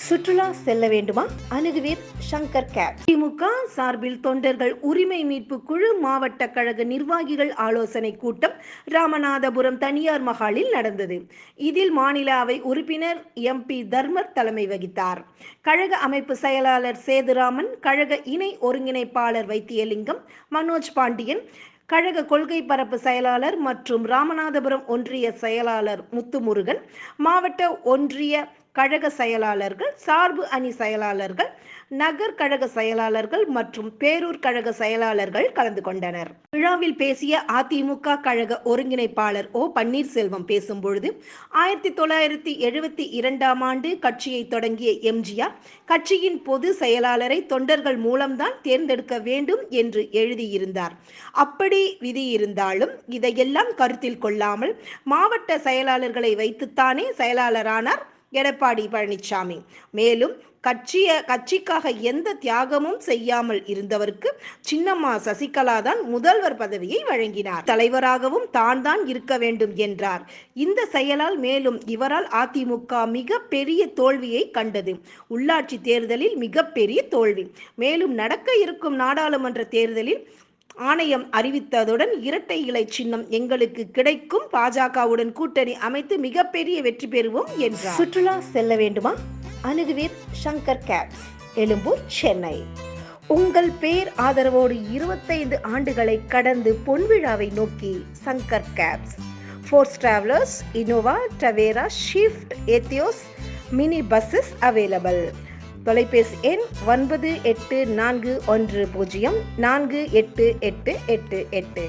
சுற்றுலா செல்ல வேண்டுமா? அணுகுவீர் சங்கர் கேப். திமுக சார்பில் தொண்டர்கள் உரிமை மீட்பு குழு மாவட்ட கழக நிர்வாகிகள் ஆலோசனை கூட்டம் ராமநாதபுரம் தனியார் மஹாலில் நடந்தது. இதில் மாநில அவை உறுப்பினர் MP தர்மர் தலைமை வகித்தார். கழக அமைப்பு செயலாளர் சேதுராமன், கழக இணை ஒருங்கிணைப்பாளர் வைத்தியலிங்கம், மனோஜ் பாண்டியன், கழக கொள்கை பரப்பு செயலாளர் மற்றும் ராமநாதபுரம் ஒன்றிய செயலாளர் முத்துமுருகன், மாவட்ட ஒன்றிய கழக செயலாளர்கள், சார்பு அணி செயலாளர்கள், நகர் கழக செயலாளர்கள் மற்றும் பேரூர் கழக செயலாளர்கள் கலந்து கொண்டனர். விழாவில் பேசிய அதிமுக கழக ஒருங்கிணைப்பாளர் O. பன்னீர்செல்வம் பேசும்பொழுது, 1972ஆம் ஆண்டு கட்சியை தொடங்கிய எம்ஜிஆர் கட்சியின் பொது செயலாளரை தொண்டர்கள் மூலம்தான் தேர்ந்தெடுக்க வேண்டும் என்று எழுதியிருந்தார். அப்படி விதி இருந்தாலும் இதையெல்லாம் கருத்தில் கொள்ளாமல் மாவட்ட செயலாளர்களை வைத்துத்தானே செயலாளரானார் எடப்பாடி பழனிசாமி. மேலும் கட்சிக்காக எந்த தியாகமும் செய்யாமல் இருந்தவருக்கு சின்னம்மா சசிகலா தான் முதல்வர் பதவியை வழங்கினார். தலைவராகவும் தான் இருக்க வேண்டும் என்றார். இந்த செயலால் மேலும் இவரால் அதிமுக மிக பெரிய தோல்வியை கண்டது. உள்ளாட்சி தேர்தலில் மிகப்பெரிய தோல்வி. மேலும் நடக்க இருக்கும் நாடாளுமன்ற தேர்தலில் ஆணையம் அறிவித்ததுடன் இரட்டை இலை சின்னம் எங்களுக்கு கிடைக்கும், பாஜகவுடன் கூட்டணி அமைத்து மிகப்பெரிய வெற்றி பெறுவோம் என்றார். சுற்றுலா செல்ல வேண்டுமா? அணுகுவீர் சங்கர் கேப்ஸ், எழும்பூர், சென்னை. உங்கள் பேர் ஆதரவோடு 25 ஆண்டுகளை கடந்து பொன்விழாவை நோக்கி Shankar cabs, Force Travellers, Innova, Tavera, Swift, Etios, mini buses available. தொலைபேசி எண் 9841048888.